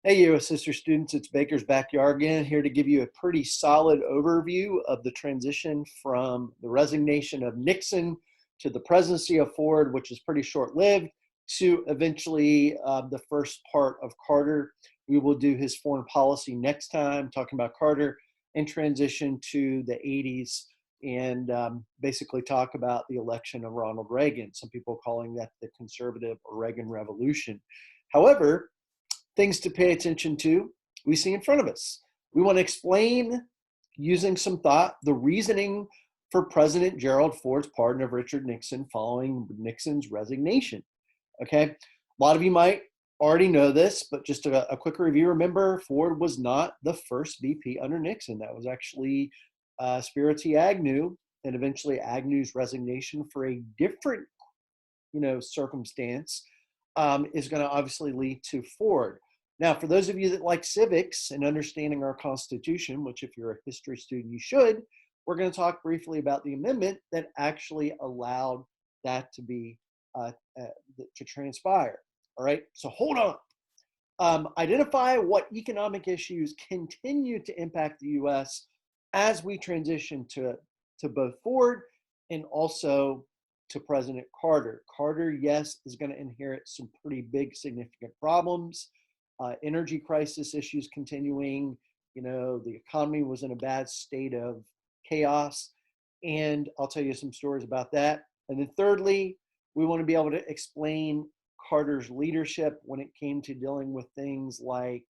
Hey, you sister students, it's Baker's Backyard again, here to give you a pretty solid overview of the transition from the resignation of Nixon to the presidency of Ford, which is pretty short-lived, to eventually the first part of Carter. We will do his foreign policy next time, talking about Carter, and transition to the 80s and basically talk about the election of Ronald Reagan. Some people calling that the conservative or Reagan Revolution. However, things to pay attention to we see in front of us. We want to explain, using some thought, the reasoning for President Gerald Ford's pardon of Richard Nixon following Nixon's resignation. Okay, a lot of you might already know this, but just a quick review. Remember, Ford was not the first VP under Nixon. That was actually Spiro T. Agnew, and eventually Agnew's resignation for a different, circumstance is going to obviously lead to Ford. Now, for those of you that like civics and understanding our Constitution, which if you're a history student, you should, we're going to talk briefly about the amendment that actually allowed that to be to transpire. All right, so hold on. Identify what economic issues continue to impact the U.S. as we transition to both Ford and also to President Carter. Carter, yes, is going to inherit some pretty big, significant problems. Energy crisis issues continuing. The economy was in a bad state of chaos. And I'll tell you some stories about that. And then thirdly, we want to be able to explain Carter's leadership when it came to dealing with things like,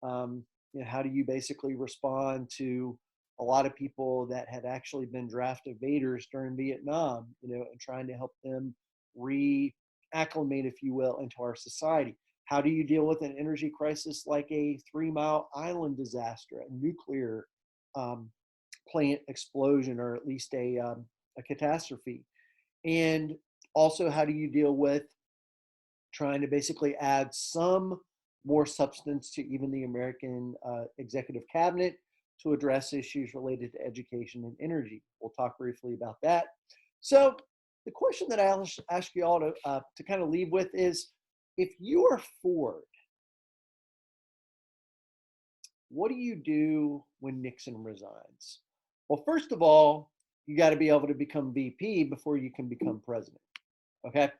how do you basically respond to a lot of people that had actually been draft evaders during Vietnam, and trying to help them reacclimate, if you will, into our society. How do you deal with an energy crisis like a 3 Mile Island disaster, a nuclear plant explosion, or at least a catastrophe? And also, how do you deal with trying to basically add some more substance to even the American executive cabinet to address issues related to education and energy? We'll talk briefly about that. So the question that I'll ask you all to kind of leave with is, if you are Ford, what do you do when Nixon resigns? Well, first of all, you got to be able to become VP before you can become president. Okay.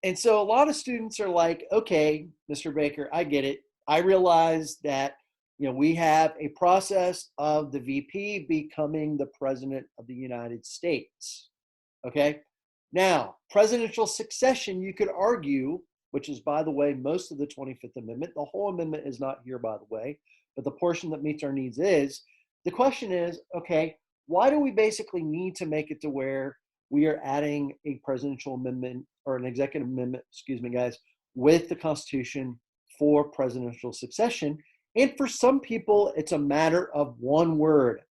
And so a lot of students are like, okay, Mr. Baker, I get it. I realize that, we have a process of the VP becoming the president of the United States. Okay. Now, presidential succession, you could argue, which is, by the way, most of the 25th Amendment. The whole amendment is not here, by the way, but the portion that meets our needs is. The question is, okay, why do we basically need to make it to where we are adding a presidential amendment or an executive amendment, excuse me, guys, with the Constitution for presidential succession? And for some people, it's a matter of one word: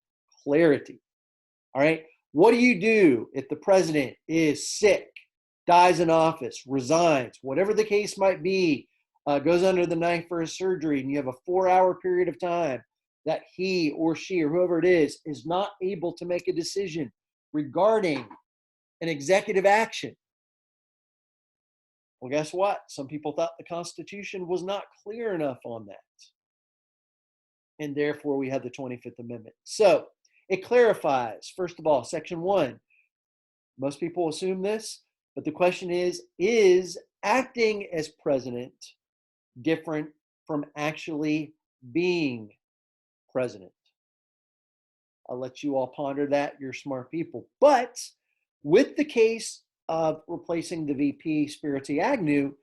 clarity. All right. What do you do if the president is sick, dies in office, resigns, whatever the case might be, goes under the knife for a surgery, and you have a 4-hour period of time that he or she or whoever it is not able to make a decision regarding an executive action? Well, guess what? Some people thought the Constitution was not clear enough on that. And therefore, we have the 25th Amendment. So it clarifies, first of all, Section 1. Most people assume this, but the question is acting as president different from actually being president? I'll let you all ponder that. You're smart people. But with the case of replacing the VP, Spiro T. Agnew,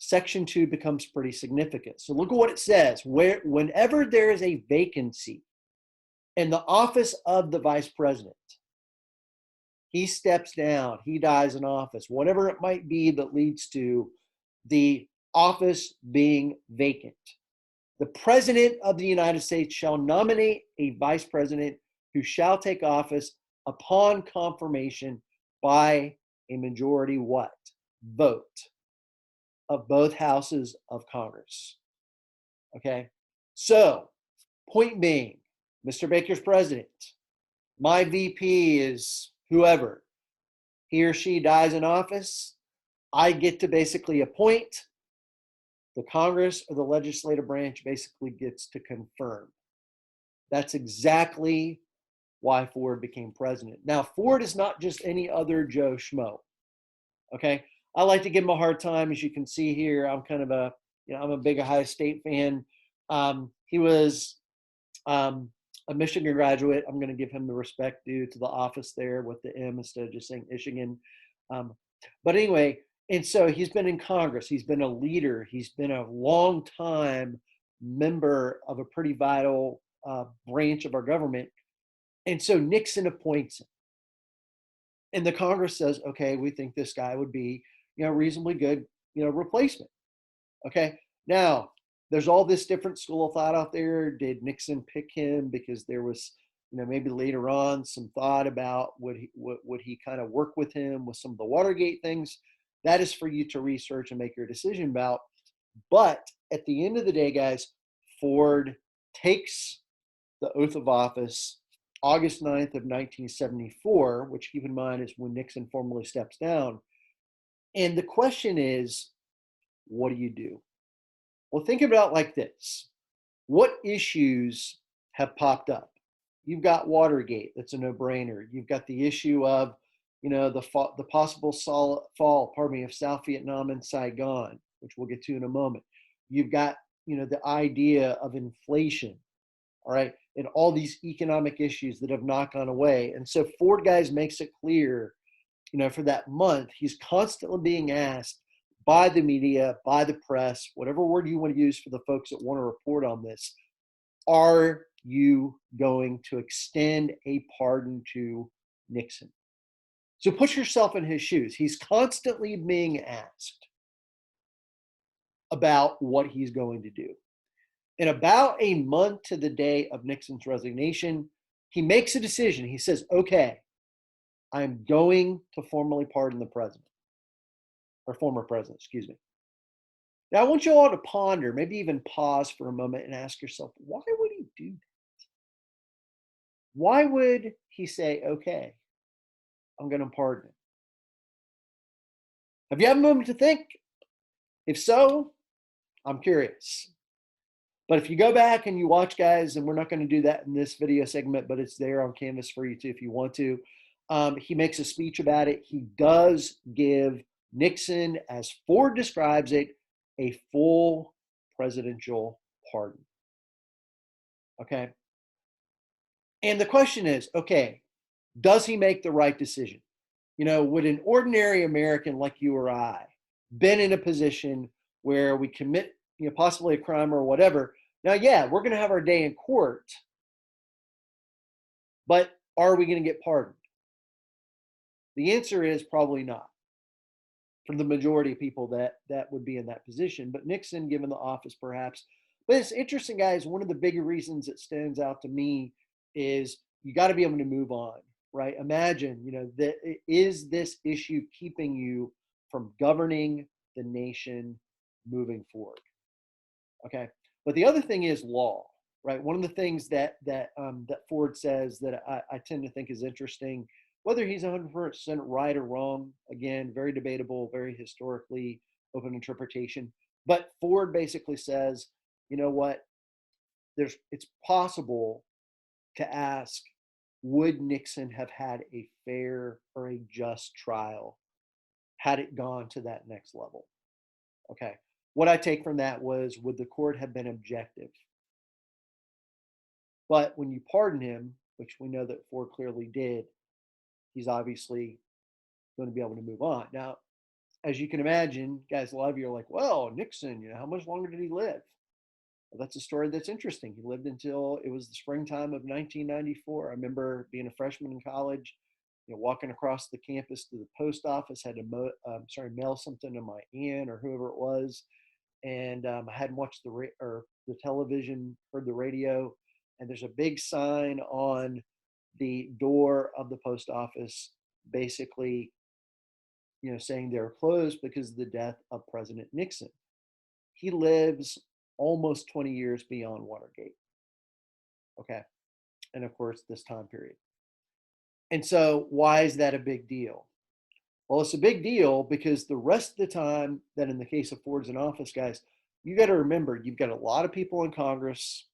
Section 2 becomes pretty significant. So look at what it says. Whenever there is a vacancy in the office of the vice president, he steps down, he dies in office, whatever it might be that leads to the office being vacant, the president of the United States shall nominate a vice president who shall take office upon confirmation by a majority what? Vote of both houses of Congress. Okay. So, point being, Mr. Baker's president, my VP is whoever. He or she dies in office. I get to basically appoint The Congress or the legislative branch basically gets to confirm. That's exactly why Ford became president. Now, Ford is not just any other Joe Schmo. Okay. I like to give him a hard time. As you can see here, I'm kind of I'm a big Ohio State fan. He was a Michigan graduate. I'm going to give him the respect due to the office there with the M instead of just saying Michigan. But anyway, and so he's been in Congress. He's been a leader. He's been a long time member of a pretty vital branch of our government. And so Nixon appoints him. And the Congress says, okay, we think this guy would be, reasonably good, replacement. Okay. Now, there's all this different school of thought out there. Did Nixon pick him because there was, maybe later on some thought about would he kind of work with him with some of the Watergate things? That is for you to research and make your decision about. But at the end of the day, guys, Ford takes the oath of office August 9th of 1974, which keep in mind is when Nixon formally steps down. And the question is, what do you do? Well, think about it like this. What issues have popped up? You've got Watergate, that's a no-brainer. You've got the issue of, the possible fall, of South Vietnam and Saigon, which we'll get to in a moment. You've got, the idea of inflation, all right, and all these economic issues that have not gone away. And so Ford, guys, makes it clear, for that month, he's constantly being asked by the media, by the press, whatever word you want to use for the folks that want to report on this, are you going to extend a pardon to Nixon? So put yourself in his shoes. He's constantly being asked about what he's going to do. In about a month to the day of Nixon's resignation, he makes a decision. He says, okay, I'm going to formally pardon the president, or former president, excuse me. Now, I want you all to ponder, maybe even pause for a moment and ask yourself, why would he do that? Why would he say, okay, I'm going to pardon him? Have you had a moment to think? If so, I'm curious. But if you go back and you watch, guys, and we're not going to do that in this video segment, but it's there on Canvas for you too if you want to. He makes a speech about it. He does give Nixon, as Ford describes it, a full presidential pardon. Okay. And the question is, okay, does he make the right decision? Would an ordinary American like you or I been in a position where we commit, possibly a crime or whatever? Now, yeah, we're going to have our day in court, but are we going to get pardoned? The answer is probably not for the majority of people that would be in that position. But Nixon, given the office, perhaps. But it's interesting, guys. One of the bigger reasons it stands out to me is you got to be able to move on, right? Imagine, is this issue keeping you from governing the nation moving forward? Okay. But the other thing is law, right? One of the things that Ford says that I tend to think is interesting, whether he's 100% right or wrong, again, very debatable, very historically open interpretation. But Ford basically says, you know what? It's possible to ask, would Nixon have had a fair or a just trial had it gone to that next level? Okay. What I take from that was, would the court have been objective? But when you pardon him, which we know that Ford clearly did, he's obviously going to be able to move on. Now, as you can imagine, guys, a lot of you are like, well, Nixon, how much longer did he live? Well, that's a story that's interesting. He lived until it was the springtime of 1994. I remember being a freshman in college, walking across the campus to the post office, had to mail something to my aunt or whoever it was. And I hadn't watched the television, heard the radio, and there's a big sign on the door of the post office, basically, saying they're closed because of the death of President Nixon. He lives almost 20 years beyond Watergate. Okay. And of course, this time period. And so why is that a big deal? Well, it's a big deal because the rest of the time that in the case of Ford's in office, guys, you got to remember, you've got a lot of people in Congress,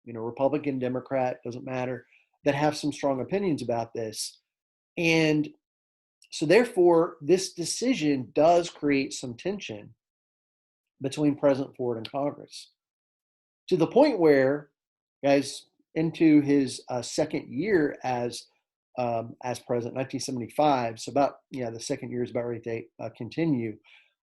Republican, Democrat, doesn't matter, that have some strong opinions about this. And so therefore, this decision does create some tension between President Ford and Congress, to the point where, guys, into his second year as president, 1975. So about the second year is about ready to continue.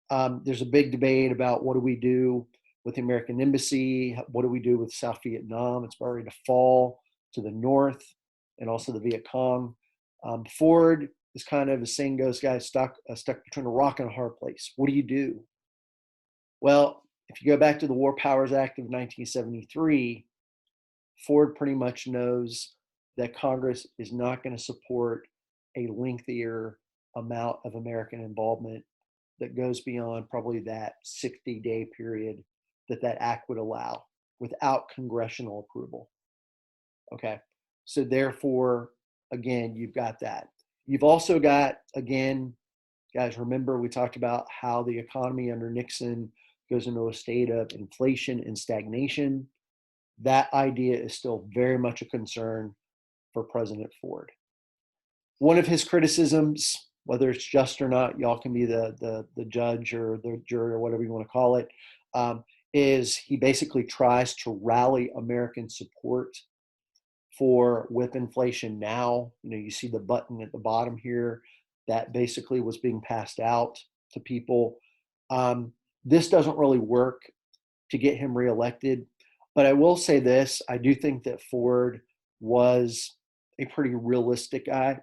There's a big debate about what do we do with the American embassy, what do we do with South Vietnam? It's about ready to fall to the north, and also the Viet Cong. Ford is kind of, as saying goes, guys, stuck between a rock and a hard place. What do you do? Well, if you go back to the War Powers Act of 1973, Ford pretty much knows that Congress is not going to support a lengthier amount of American involvement that goes beyond probably that 60-day period that act would allow without congressional approval. Okay, so therefore, again, you've got that. You've also got, again, guys, remember we talked about how the economy under Nixon goes into a state of inflation and stagnation. That idea is still very much a concern for President Ford. One of his criticisms, whether it's just or not, y'all can be the judge or the jury or whatever you want to call it, is he basically tries to rally American support for with inflation now. You see the button at the bottom here that basically was being passed out to people. This doesn't really work to get him reelected. But I will say this, I do think that Ford was a pretty realistic guy.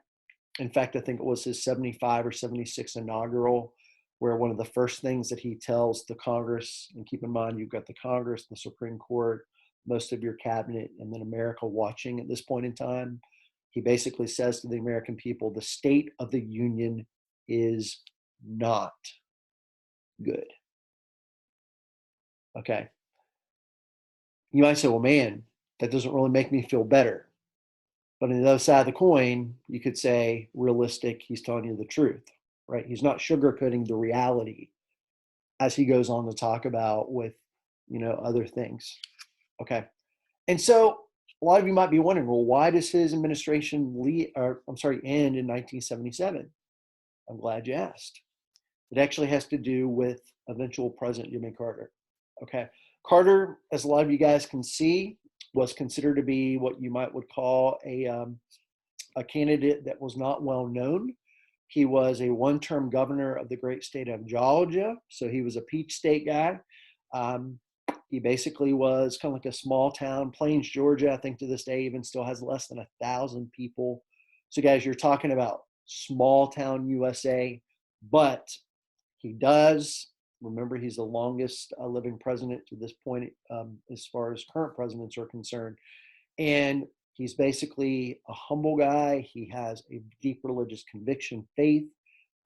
In fact, I think it was his 75 or 76 inaugural, where one of the first things that he tells the Congress, and keep in mind, you've got the Congress, the Supreme Court, most of your cabinet, and then America watching at this point in time. He basically says to the American people, the state of the union is not good. Okay. You might say, well, man, that doesn't really make me feel better. But on the other side of the coin, you could say realistic, he's telling you the truth, right? He's not sugarcoating the reality as he goes on to talk about with, other things. Okay. And so a lot of you might be wondering, well, why does his administration end in 1977? I'm glad you asked. It actually has to do with eventual President Jimmy Carter. Okay. Carter, as a lot of you guys can see, was considered to be what you would call a candidate that was not well known. He was a one-term governor of the great state of Georgia, so he was a Peach State guy. He basically was kind of like a small town. Plains, Georgia, I think to this day even still has less than 1,000 people. So guys, you're talking about small town USA, but he does, remember, he's the longest living president to this point as far as current presidents are concerned. And he's basically a humble guy. He has a deep religious conviction, faith.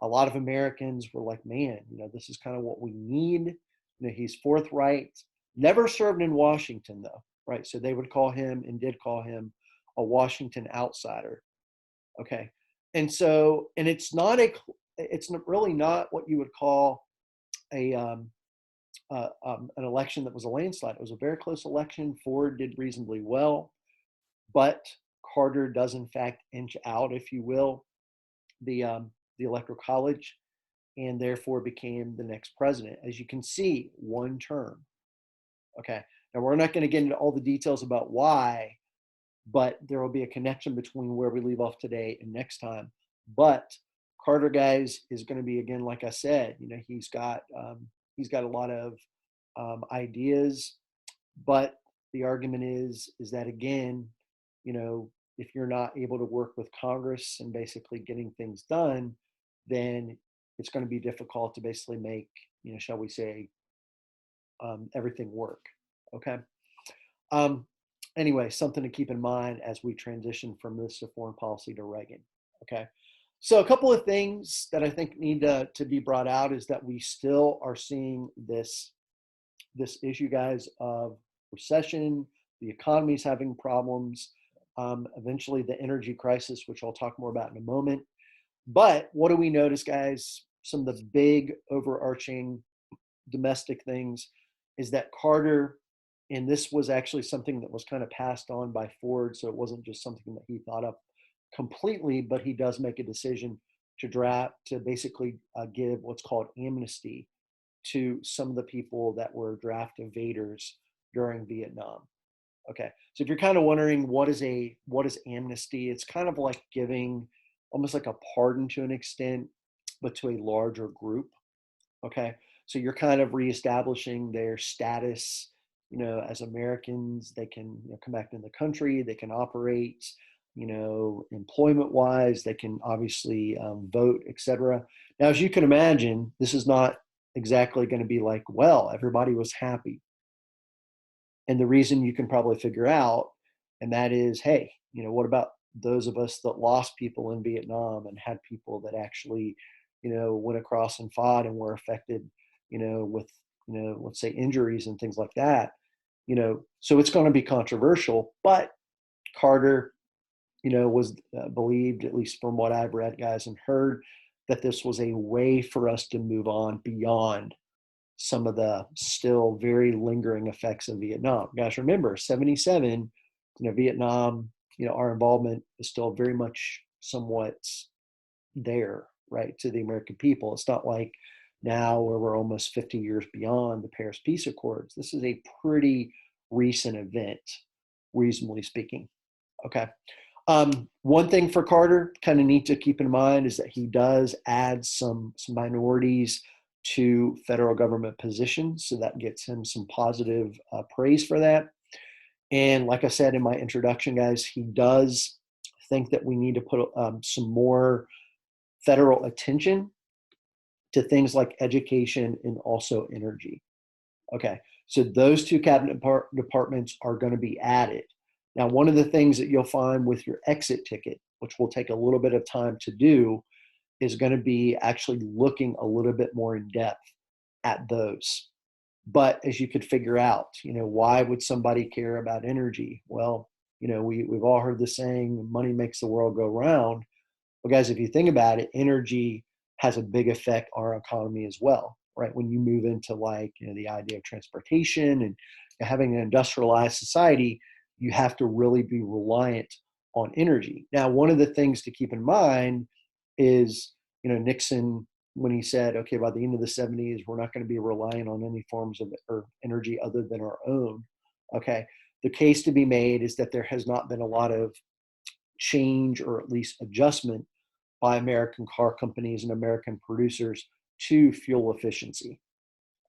A lot of Americans were like, man, this is kind of what we need. He's forthright. Never served in Washington, though, right? So they would call him, and did call him, a Washington outsider. Okay. And so, and it's really not what you would call an election that was a landslide. It was a very close election. Ford did reasonably well, but Carter does in fact inch out, if you will, the Electoral College, and therefore became the next president. As you can see, one term. Okay. Now we're not going to get into all the details about why, but there will be a connection between where we leave off today and next time. But Carter, guys, is going to be, again, like I said, he's got a lot of ideas, but the argument is that, again, if you're not able to work with Congress and basically getting things done, then it's going to be difficult to basically make, shall we say, everything work. Okay. Anyway, something to keep in mind as we transition from this to foreign policy to Reagan. Okay. So a couple of things that I think need to be brought out is that we still are seeing this issue, guys, of recession. The economy's having problems. Eventually the energy crisis, which I'll talk more about in a moment. But what do we notice, guys? Some of the big overarching domestic things. is that Carter, and this was actually something that was kind of passed on by Ford, so it wasn't just something that he thought up completely, but he does make a decision to basically give what's called amnesty to some of the people that were draft evaders during Vietnam. Okay, so if you're kind of wondering what is amnesty, it's kind of like giving almost like a pardon to an extent, but to a larger group. Okay, so you're kind of reestablishing their status, as Americans. They can, come back in the country, they can operate, employment wise, they can obviously vote, etc. Now, as you can imagine, this is not exactly going to be like, well, everybody was happy. And the reason you can probably figure out, and that is, hey, what about those of us that lost people in Vietnam and had people that actually, went across and fought and were affected, with, let's say injuries and things like that, so it's going to be controversial. But Carter, was believed, at least from what I've read, guys, and heard, that this was a way for us to move on beyond some of the still very lingering effects of Vietnam. Guys, remember, 77, Vietnam, our involvement is still very much somewhat there, right, to the American people. It's not like now where we're almost 50 years beyond the Paris Peace Accords. This is a pretty recent event, reasonably speaking. Okay. One thing for Carter, kind of neat to keep in mind, is that he does add some minorities to federal government positions, so that gets him some positive praise for that. And like I said in my introduction, guys, he does think that we need to put some more federal attention to things like education and also energy. Okay, so those two cabinet departments are going to be added. Now, one of the things that you'll find with your exit ticket, which will take a little bit of time to do, is going to be actually looking a little bit more in depth at those. But as you could figure out, why would somebody care about energy? Well, we've all heard the saying, money makes the world go round. Well, guys, if you think about it, energy has a big effect on our economy as well, right? When you move into like, the idea of transportation and having an industrialized society, you have to really be reliant on energy. Now, one of the things to keep in mind is, Nixon, when he said, okay, by the end of the 70s, we're not going to be relying on any forms of energy other than our own. Okay. The case to be made is that there has not been a lot of change, or at least adjustment, by American car companies and American producers to fuel efficiency.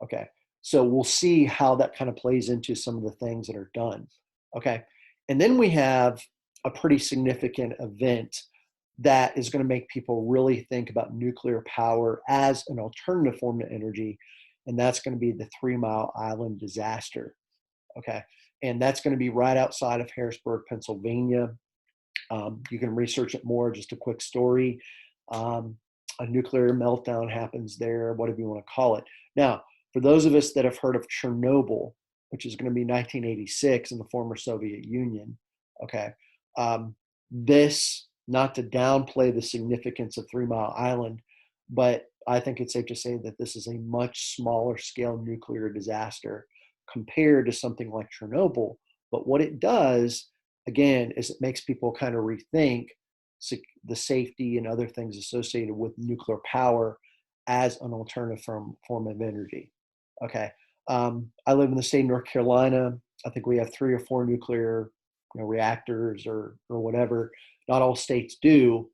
Okay. So we'll see how that kind of plays into some of the things that are done. Okay. And then we have a pretty significant event that is going to make people really think about nuclear power as an alternative form of energy. And that's going to be the 3 Mile Island disaster. Okay. And that's going to be right outside of Harrisburg, Pennsylvania. You can research it more. Just a quick story. A nuclear meltdown happens there, whatever you want to call it. Now, for those of us that have heard of Chernobyl, which is going to be 1986 in the former Soviet Union, okay, this, not to downplay the significance of 3 Mile Island, but I think it's safe to say that this is a much smaller scale nuclear disaster compared to something like Chernobyl. But what it does, again, is it makes people kind of rethink the safety and other things associated with nuclear power as an alternative form of energy. Okay. I live in the state of North Carolina. I think we have 3 or 4 nuclear reactors or whatever. Not all states do.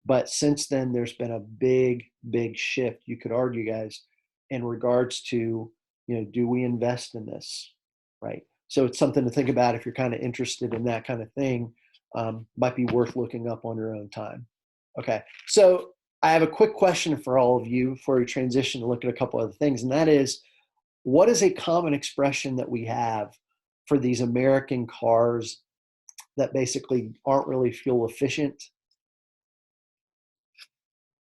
But since then, there's been a big shift, you could argue, guys, in regards to, do we invest in this, right? So it's something to think about if you're kind of interested in that kind of thing. Might be worth looking up on your own time. Okay, so I have a quick question for all of you before we transition to look at a couple other things, and that is, what is a common expression that we have for these American cars that basically aren't really fuel efficient?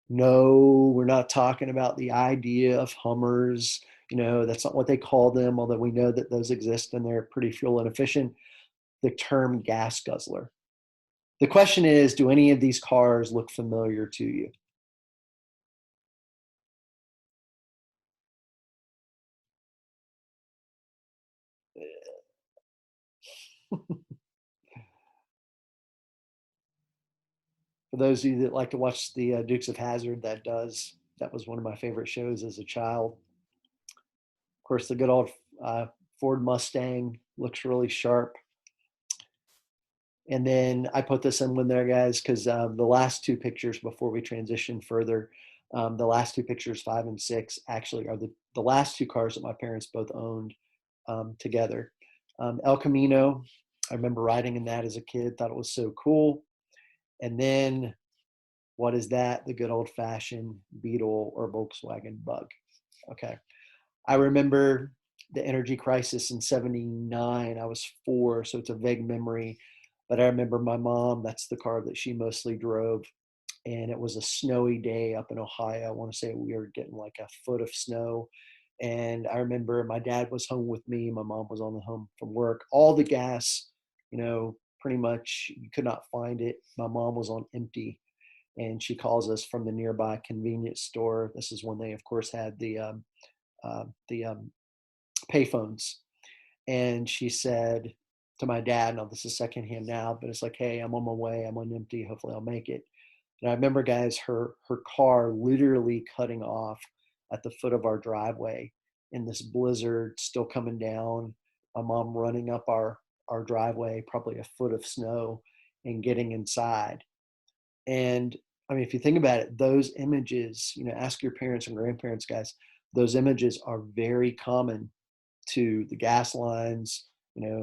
No, we're not talking about the idea of Hummers. That's not what they call them, although we know that those exist and they're pretty fuel inefficient. The term gas guzzler. The question is, do any of these cars look familiar to you? For those of you that like to watch the Dukes of Hazzard, that was one of my favorite shows as a child. Of course, the good old Ford Mustang looks really sharp. And then I put this in one there, guys, because the last two pictures before we transition further, the last two pictures, 5 and 6, actually are the last two cars that my parents both owned together. El Camino, I remember riding in that as a kid, thought it was so cool. And then what is that? The good old fashioned Beetle or Volkswagen Bug. Okay. I remember the energy crisis in 79. I was 4, so it's a vague memory. But I remember my mom, that's the car that she mostly drove. And it was a snowy day up in Ohio. I want to say we were getting like a foot of snow. And I remember my dad was home with me. My mom was on the home from work. All the gas, pretty much you could not find it. My mom was on empty. And she calls us from the nearby convenience store. This is when they, of course, had the payphones. And she said to my dad, now this is secondhand now, but it's like, hey, I'm on my way. I'm on empty. Hopefully I'll make it. And I remember, guys, her car literally cutting off at the foot of our driveway in this blizzard still coming down. My mom running up our driveway, probably a foot of snow, and getting inside. And I mean, if you think about it, those images, ask your parents and grandparents, guys, those images are very common to the gas lines,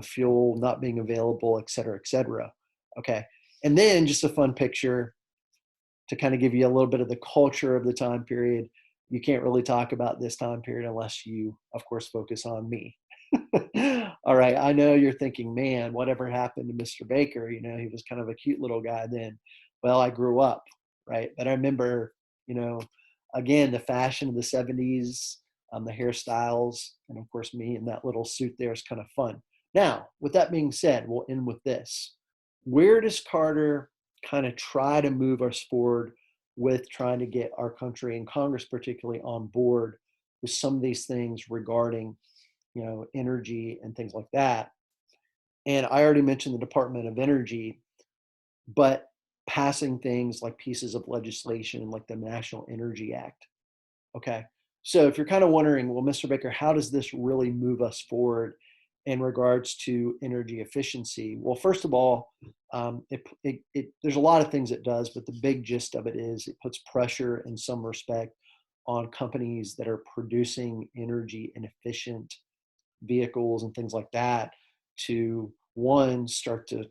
fuel not being available, et cetera, et cetera. Okay. And then just a fun picture to kind of give you a little bit of the culture of the time period. You can't really talk about this time period unless you, of course, focus on me. All right. I know you're thinking, man, whatever happened to Mr. Baker? He was kind of a cute little guy then. Well, I grew up, right? But I remember, again, the fashion of the 70s, the hairstyles, and of course, me in that little suit there is kind of fun. Now, with that being said, we'll end with this. Where does Carter kind of try to move us forward with trying to get our country and Congress particularly on board with some of these things regarding energy and things like that? And I already mentioned the Department of Energy, but passing things like pieces of legislation like the National Energy Act. Okay. So if you're kind of wondering, well, Mr. Baker, how does this really move us forward in regards to energy efficiency? Well, first of all, there's a lot of things it does, but the big gist of it is it puts pressure in some respect on companies that are producing energy and efficient vehicles and things like that to, one, start to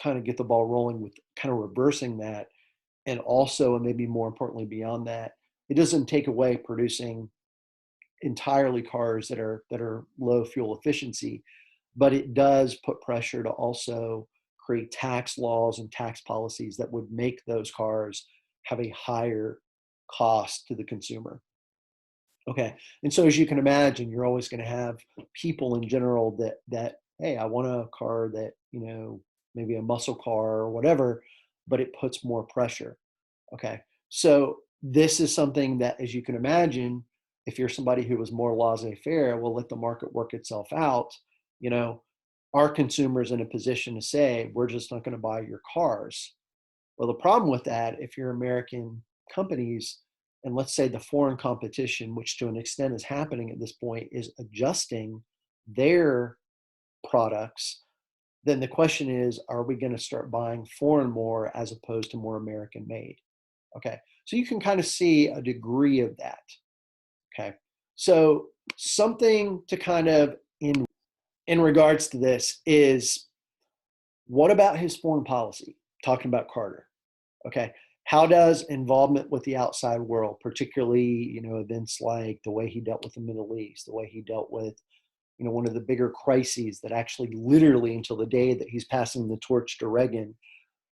kind of get the ball rolling with kind of reversing that. And also, and maybe more importantly beyond that, it doesn't take away producing entirely cars that are low fuel efficiency, but it does put pressure to also create tax laws and tax policies that would make those cars have a higher cost to the consumer. Okay. And so as you can imagine, you're always going to have people in general that, hey, I want a car that, maybe a muscle car or whatever, but it puts more pressure. Okay. So this is something that, as you can imagine, if you're somebody who was more laissez-faire, will let the market work itself out, our consumers in a position to say, we're just not going to buy your cars. Well, the problem with that, if you're American companies, and let's say the foreign competition, which to an extent is happening at this point, is adjusting their products, then the question is, are we going to start buying foreign more as opposed to more American made? Okay. So you can kind of see a degree of that. Okay. So something to kind of in regards to this is, what about his foreign policy? Talking about Carter. Okay. How does involvement with the outside world, particularly, events like the way he dealt with the Middle East, the way he dealt with, one of the bigger crises that actually literally until the day that he's passing the torch to Reagan,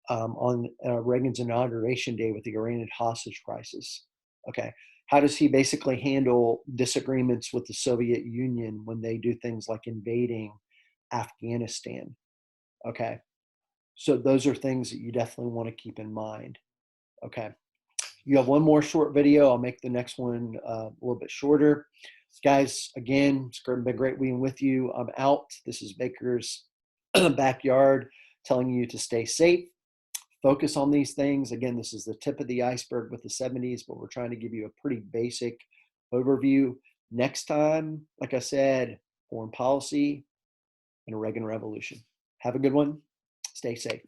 on Reagan's inauguration day with the Iranian hostage crisis. Okay. How does he basically handle disagreements with the Soviet Union when they do things like invading Afghanistan? Okay. So those are things that you definitely want to keep in mind. Okay. You have one more short video. I'll make the next one a little bit shorter. Guys, again, it's been great being with you. I'm out. This is Baker's backyard telling you to stay safe. Focus on these things. Again, this is the tip of the iceberg with the 70s, but we're trying to give you a pretty basic overview. Next time, like I said, foreign policy and Reagan Revolution. Have a good one. Stay safe.